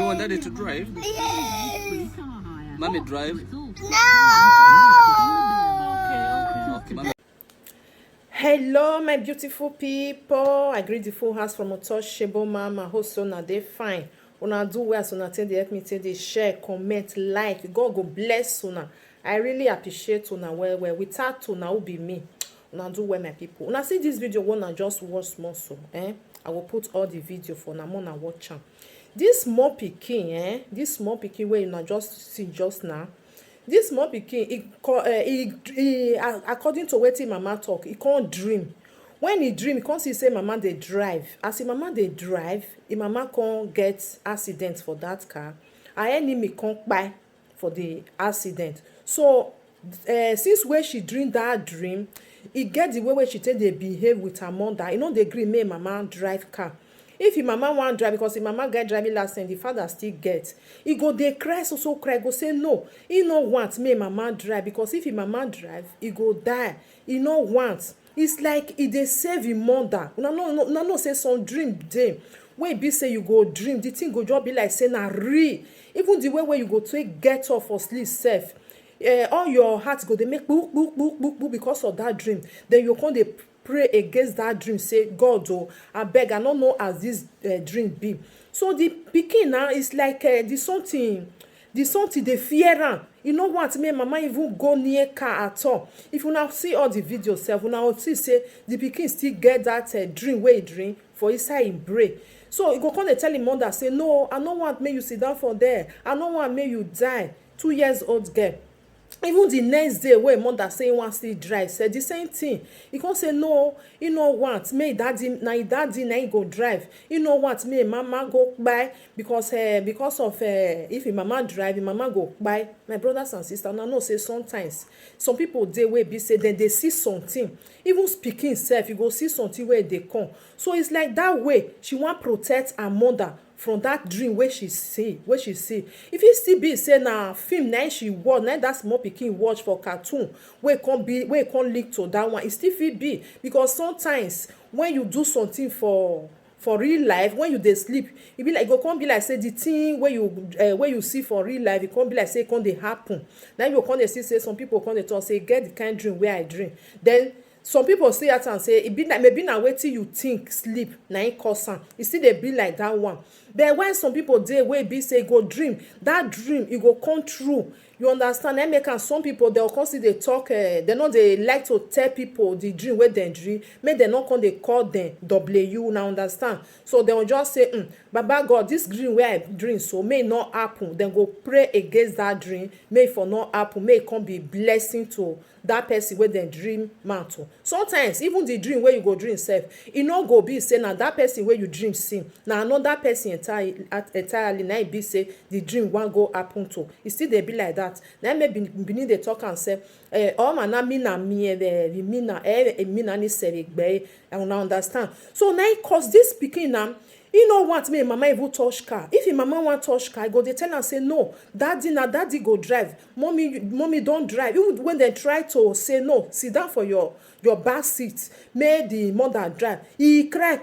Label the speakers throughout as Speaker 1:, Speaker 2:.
Speaker 1: you want daddy to drive? Mommy drive?
Speaker 2: No!
Speaker 1: Okay, mommy.
Speaker 3: Hello, my beautiful people. I greet the full house from Untouchable Mama. Hope so now they fine. Una do well, so now they help me take the share, comment, like. God go bless una. I really appreciate una well. Without una will be me. Una do well, my people. Una see this video, wanna just watch small so. I will put all the video for now. Wanna watch am. This small pikin, this small pikin where you just see just now. This small pikin, according to wetin mama talk, he can't dream. When he dream, he can't see say mama dey drive. As him mama dey drive, him mama can't get accident for that car. Her enemy can't buy for the accident. So since where she dream that dream, e get the way where she take dey behave with her mother. E no dey gree make mama drive car. If him mama wan drive, because him mama get driving license, the father still get, he go dey cry, so cry, go say no, he no want make mama drive, because if him mama drive, he go die. He no want. It's like he dey save him mother. No say some dream dey wey be say you go dream, the thing go just be like say na real. Even the way you go take get up for sleep sef, all your heart go dey make book because of that dream. Then you come dey pray against that dream, say God, oh abeg, I no know as this dream be. So the pikin now is like the something dey fear am. You no want make mama even go near car at all. If una see all the videos sef, una will see say the pikin still get that dream wey e dream for inside him brain. So e go come dey tell him mother say no, I no want make you sit down for there, I no want make you die. 2 years old girl. Even the next day when mother say he wan still drive, say the same thing. He come say no, he no want make daddy na he go drive. He no want make mama go buy because of if him mama drive, him mama go buy. My brothers and sisters, una know say sometimes some people dey wey be say then they see something. Even speaking self, you go see something where they come. So it's like that way she want protect her mother from that dream where she see. If it still be say na film na she watch, na that small pikin watch for cartoon wey come link to that one, it still fit be, because sometimes when you do something for real life, when you dey sleep, e be like, go come be like say the thing wey you see for real life, it come be like say it come dey happen. Now you come dey see say some people come dey talk say get the kind dream wey I dream. Then some people see at and say e be like maybe na wetin you think sleep na im cause am. E still dey be like that one. But when some people dey wey be say go dream, that dream e go come true. You understand? Na make am some people dey come still dey talk, they no dey like to tell people the dream wey dem dream, make dem no come dey call dem W. Now understand? So dem go just say Baba God, this dream wey I dream so may not happen. Dem go pray against that dream, may for not happen, may it come be blessing to that person wey dem dream man to. Sometimes even the dream wey you go dream sef, e no go be say na that person wey you dream see, na another person entirely na e be say the dream wan go happen to. E still dey be like that. Na make Benin dey talk am say na mi na mi na ni serigbe. Una understand? So na cause this pikin na, he no want me mama even touch car. If him mama want touch car, I go dey tell am say no, daddy go drive, mommy don't drive. Even when they try to say no, sit down for your back seat, make the mother drive, he cry.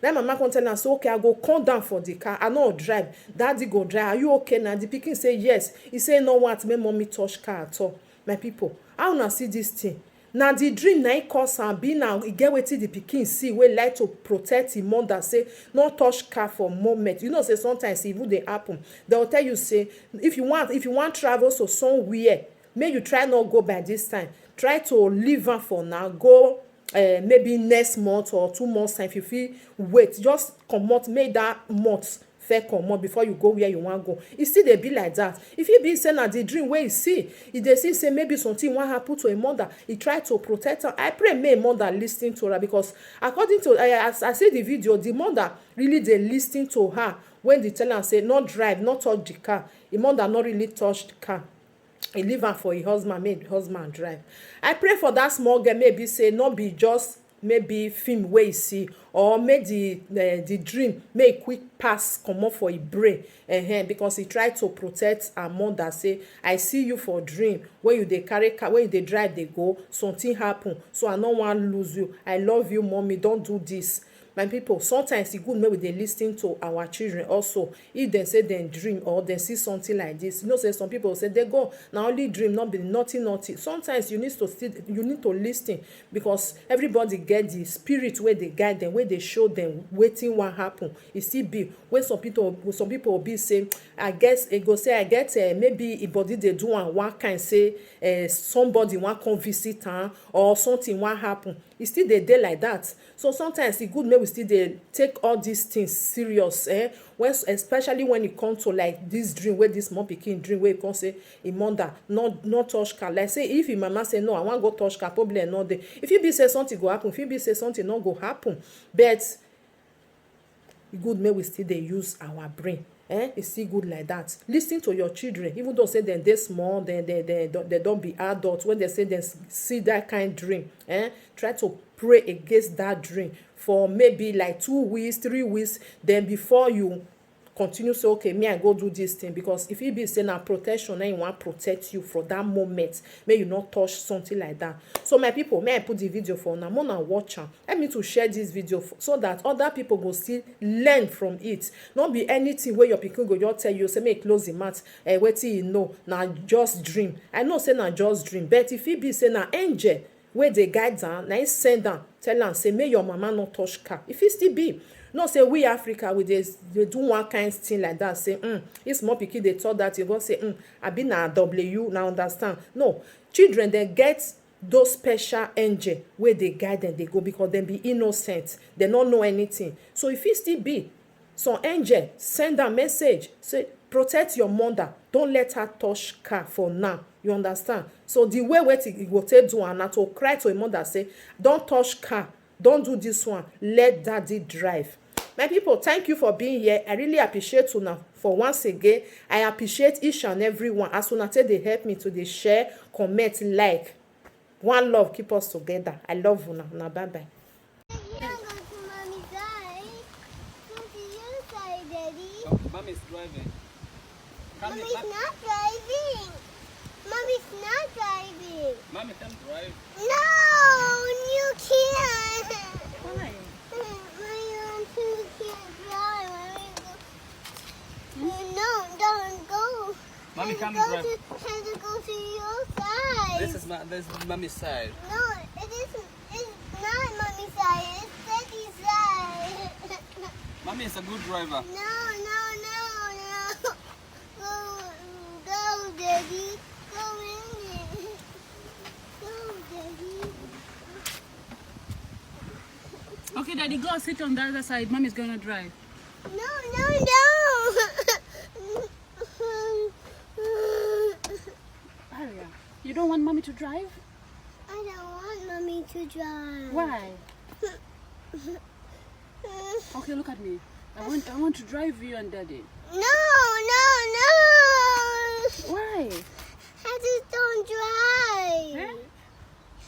Speaker 3: Then mama come tell am say okay, I go come down for the car, I no drive, daddy go drive. Are you okay now? The pikin say yes. He say no want make mommy touch car at all. My people, how una see this thing? Na the dream na e cause am be now e get wetin the pikin see wey like to protect him mother, say no touch car for moment. You know say sometimes e even dey happen. They will tell you say if you want travel to somewhere, make you try not go by this time. Try to leave am for now, go maybe next month or 2 months time. If you fit wait, just comot, make that month fair comot before you go where you wan go. E still dey be like that. If e be say na the dream wey e see, e dey see say maybe something wan happen to a mother, e try to protect her. I pray make a mother lis ten to her, because according to as I see the video, the mother really dey lis ten to her when they tell am say no drive, no touch the car. The mother no really touch the car. He leave am for him husband, make the husband drive. I pray for that small girl, maybe say no be just maybe film wey e see, or make the dream make quick pass comot for him brain, because he try to protect her mother, say I see you for dream when you dey carry car, when you dey drive dey go, something happen, so I no wan lose you, I love you mommy, don't do this. my people, sometimes it's good make we dey lis ten to our children also. If dem say dem dream or dem see something like this, you know say some people say they go na only dream, not be nothing. Sometimes you need to lis ten, because everybody get the spirit wey dey guide dem, wey dey show dem wetin wan happen. E still be wey some people be say, I guess e go say I get maybe e body dey do am one kind, say somebody wan come visit am or something wan happen. E still dey like that. So sometimes e good make we still dey take all these things serious, when especially when e come to like this dream wey this small pikin dream, wey e come say im mother no touch car. Like say if im mama say no, I wan go touch car, problem no dey. E fit be say something go happen, e fit be say something no go happen, but e good make we still dey use our brain. E still good like that. Lis ten to your children, even though say dem dey small, dem don be adult. When dem say dem see that kind dream, try to pray against that dream for maybe like 2 weeks, 3 weeks, then before you continue say okay, me I go do this thing. Because if e be say na protection, na im wan protect you for that moment, make you not touch something like that. So my people, may I put the video for una, more na watch am. Help me to share this video so that other people go still learn from it. Not be anything where your pikin go just tell you say make close the mouth, wetin you know na just dream. I know say na just dream, but if e be say na angel wey dey guide am, na im send am tell am say make your mama no touch car. If it still be, no say we Africa we dey do one kind thing like that, say if small pikin dey talk that, you go say abi na w, na understand. No, children dem get those special angel wey dey guide dem dey go, because dem be innocent, dem no know anything. So if it still be some angel send am message say protect your mother, don't let her touch car for now. You understand? So the way wetin e go take do am na to cry to im mother say don't touch car, don't do this one, let daddy drive. My people, thank you for being here. I really appreciate una for once again. I appreciate each and every one as una take dey help me to dey share, comment, like. One love keep us together. I love una. Una bye bye.
Speaker 1: Mommy's driving.
Speaker 2: Mommy's not driving. Mommy's not driving.
Speaker 1: Mommy can drive.
Speaker 2: No, you can't.
Speaker 3: Why?
Speaker 2: You can't drive. No, don't go.
Speaker 1: Mommy can
Speaker 2: Have
Speaker 1: drive.
Speaker 2: to go to your side.
Speaker 1: This is mommy's side.
Speaker 2: No, it isn't. It's not mommy's side. It's daddy's side.
Speaker 1: Mommy is a good driver.
Speaker 2: No. Go, daddy. Go in it. Go, daddy.
Speaker 4: Okay, Daddy, go sit on the other side. Mommy's gonna drive.
Speaker 2: No.
Speaker 4: Aria, you don't want Mommy to drive?
Speaker 2: I don't want mommy to drive.
Speaker 4: Why? Okay, look at me. I want to drive you and Daddy.
Speaker 2: No.
Speaker 4: Why?
Speaker 2: I just don't drive.
Speaker 4: Eh?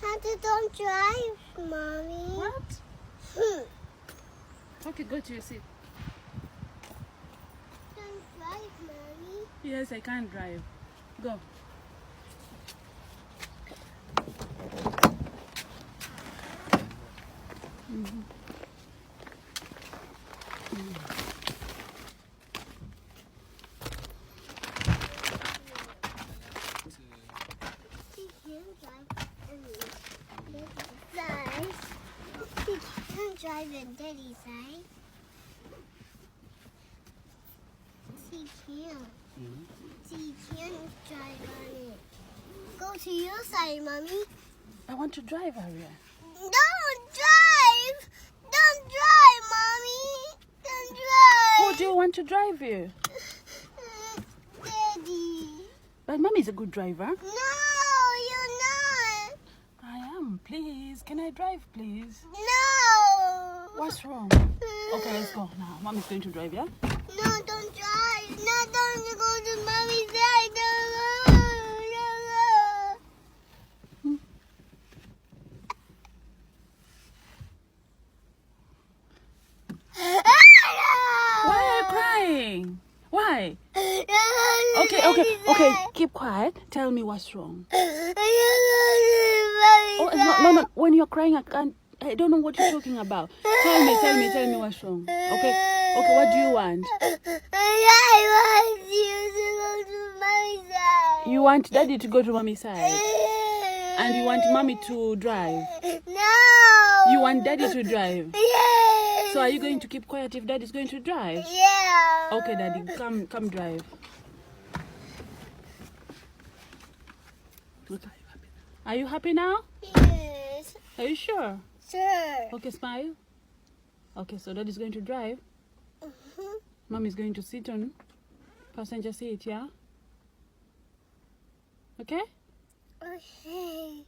Speaker 2: I just don't drive, mommy.
Speaker 4: What? Okay, go to your seat.
Speaker 2: Don't drive, mommy.
Speaker 4: Yes, I can't drive. Go.
Speaker 2: She can drive on daddy's side. She can drive on daddy's side. She can. She can drive on it. Go to your side, mommy.
Speaker 4: I want to drive, Aria.
Speaker 2: Don't drive! Don't drive, mommy! Don't drive!
Speaker 4: Who do you want to drive you?
Speaker 2: Daddy.
Speaker 4: But Mommy's a good driver.
Speaker 2: No, you're not.
Speaker 4: I am. Please, can I drive, please?
Speaker 2: No.
Speaker 4: What's wrong? Okay, let's go now. Mommy's going to drive, yeah?
Speaker 2: No, don't drive. No, don't go to mommy's side. No.
Speaker 4: Why are you crying? Why? Okay. Keep quiet. Tell me what's wrong. Oh, no. When you're crying, I don't know what you're talking about. Tell me what's wrong. Okay, what do you want?
Speaker 2: I want you to go to Mommy's side.
Speaker 4: You want Daddy to go to Mommy's side, and you want Mommy to drive.
Speaker 2: No.
Speaker 4: You want Daddy to drive.
Speaker 2: Yes.
Speaker 4: So are you going to keep quiet if Daddy's going to drive?
Speaker 2: Yeah.
Speaker 4: Okay, Daddy, come drive. Okay. Are you happy now?
Speaker 2: Yes.
Speaker 4: Are you sure?
Speaker 2: Sure.
Speaker 4: Okay, smile. Okay, so Daddy's going to drive.
Speaker 2: Mhm.
Speaker 4: Mommy's going to sit on passenger seat, yeah? Okay?
Speaker 2: Okay.